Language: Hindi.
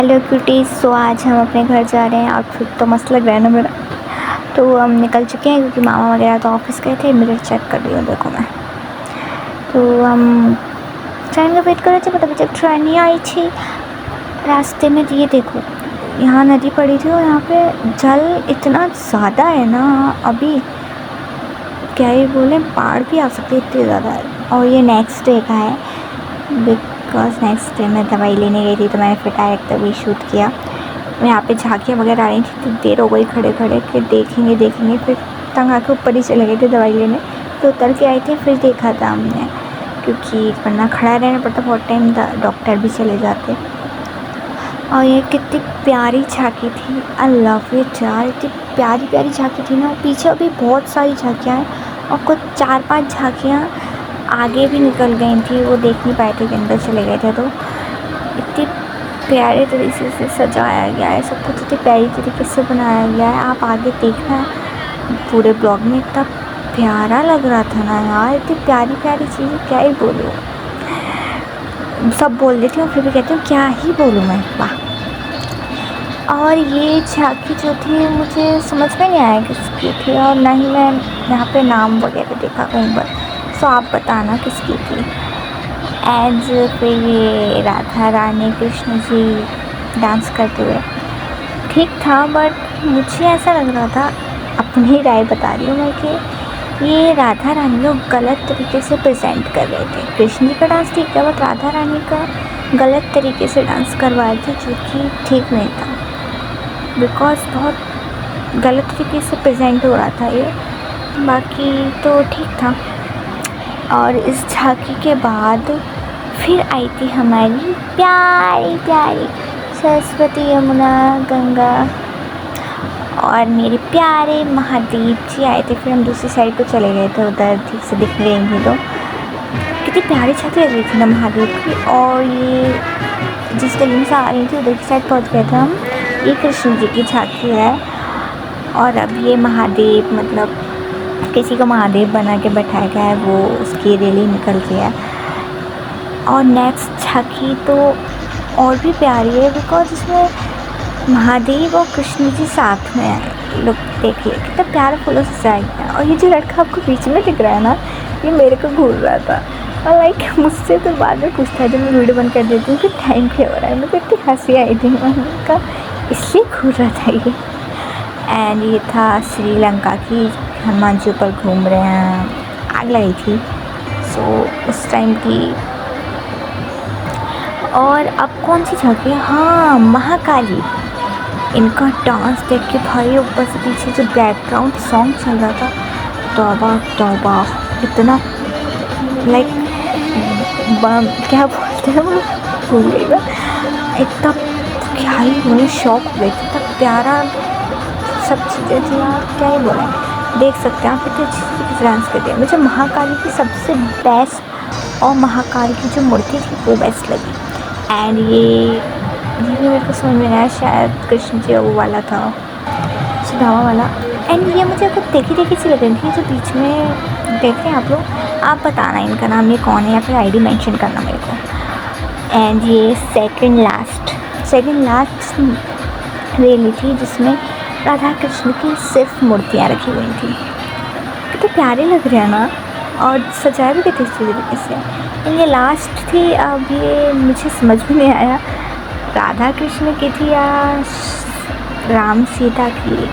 Hello cuties. सो आज हम अपने घर जा रहे हैं। आउटफिट तो मस्त लग रहा है ना मेरा। तो हम निकल चुके हैं क्योंकि मामा वगैरह तो ऑफिस गए थे। मिरर चेक कर रही हूँ, देखो मैं। तो हम ट्रेन का वेट कर रहे थे, बट अभी तक ट्रेन नहीं आई थी। रास्ते में ये देखो, यहाँ नदी पड़ी थी और यहाँ पे जल इतना ज़्यादा है ना, अभी क्या ही बोले, बाढ़ भी आ सकती है, इतनी ज़्यादा है। और ये नेक्स्ट डे का है, बिकॉज नेक्स्ट डे मैं दवाई लेने गई थी, तो मैंने फिर डायरेक्ट तभी शूट किया। यहाँ पे झांकियाँ वगैरह आ रही थी, तो देर हो गई खड़े खड़े कि देखेंगे, फिर तंग आके ऊपर ही चले गए थे दवाई लेने। तो उतर के आए थे, फिर देखा था हमने, क्योंकि वरना खड़ा रहना पड़ता बहुत टाइम, डॉक्टर भी चले जाते। और ये कितनी प्यारी झांकी थी, आई लव इट यार। इतनी प्यारी प्यारी झांकी थी ना। पीछे अभी बहुत सारी झांकियाँ हैं और कुछ 4-5 झांकियाँ आगे भी निकल गई थी, वो देख नहीं पाए थे कि अंदर चले गए थे। तो इतनी प्यारे तरीके से सजाया गया है, सब कुछ इतनी प्यारी तरीके से बनाया गया है। आप आगे देखना पूरे ब्लॉग में, इतना प्यारा लग रहा था ना यार। इतनी प्यारी प्यारी चीज़ें, क्या ही बोलूँ, सब बोल देती हूँ फिर भी कहती हूँ क्या ही बोलूँ मैं, वाह। और ये झांकी जो थी मुझे समझ में नहीं आया किसकी थी, और ना ही मैं यहाँ पे नाम वगैरह देखा कहीं पर। सो आप बताना किसकी थी। एज पे ये राधा रानी कृष्ण जी डांस करते हुए ठीक था, बट मुझे ऐसा लग रहा था, अपनी राय बता रही हूँ मैं, कि ये राधा रानी लोग गलत तरीके से प्रेजेंट कर रहे थे। कृष्ण जी का डांस ठीक है, बट राधा रानी का गलत तरीके से डांस करवाए थे, जो कि ठीक नहीं था, बिकॉज बहुत गलत तरीके से प्रेजेंट हो रहा था ये। बाकी तो ठीक था। और इस झांकी के बाद फिर आई थी हमारी प्यारी प्यारी सरस्वती, यमुना, गंगा और मेरे प्यारे महादेव जी आए थे। फिर हम दूसरी साइड को चले गए थे, उधर ठीक से दिख रही थी। तो कितनी प्यारी झांकी लग रही थी ना महादेव की। और ये जिस गली से आ रही थी उधर की साइड पहुँच गए थे हम। ये कृष्ण जी की झांकी है। और अब ये महादेव, मतलब किसी को महादेव बना के बैठाया गया है, वो उसकी रैली निकल रही है। और नेक्स्ट झांकी तो और भी प्यारी है, बिकॉज इसमें महादेव और कृष्ण जी साथ में है। लोग देखिए कितना प्यारा फूलों से सजाया गया है। और ये जो लड़का आपको बीच में दिख रहा है ना, ये मेरे को घूर रहा था। और लाइक मुझसे तो बाद में पूछता है जब मैं वीडियो बंद कर देती हूँ कि टाइम क्या हो रहा है। मुझे इतनी हंसी आई थी, मैंने कहा इसलिए घूर रहा था ये। एंड ये था श्रीलंका की, हनुमान जी ऊपर घूम रहे हैं, आग लगी थी सो उस टाइम की। और अब कौन सी झांकी है, हाँ महाकाली। इनका डांस देख के भाई, ऊपर से पीछे जो बैकग्राउंड सॉन्ग चल रहा था, तौबा तौबा, इतना लाइक क्या बोलते हैं वो, भूल गई मैं। इतना क्या ही बोले, शौक हो गई, इतना प्यारा सब चीज़ें थी यार, क्या ही बोले। देख सकते हैं आप कितनी अच्छी तरीके डांस करते हैं। मुझे महाकाली की सबसे बेस्ट और महाकाल की जो मूर्ति थी वो बेस्ट लगी। एंड ये भी मेरे को समझ में आया, शायद कृष्ण जी वो वाला था, सुदामा वाला। एंड ये मुझे कुछ देखी सी लग रही थी, जो बीच में देख रहे हैं आप लोग। आप बताना इनका नाम ये कौन है, या फिर आईडी मेंशन करना मेरे को। एंड ये सेकंड लास्ट रैली थी, जिसमें राधा कृष्ण की सिर्फ मूर्तियाँ रखी गई थी। कितने प्यारे लग रहे हैं ना, और सजाया भी कितने अच्छी तरीके से। ये लास्ट थी। अब ये मुझे समझ में नहीं आया राधा कृष्ण की थी या राम सीता की।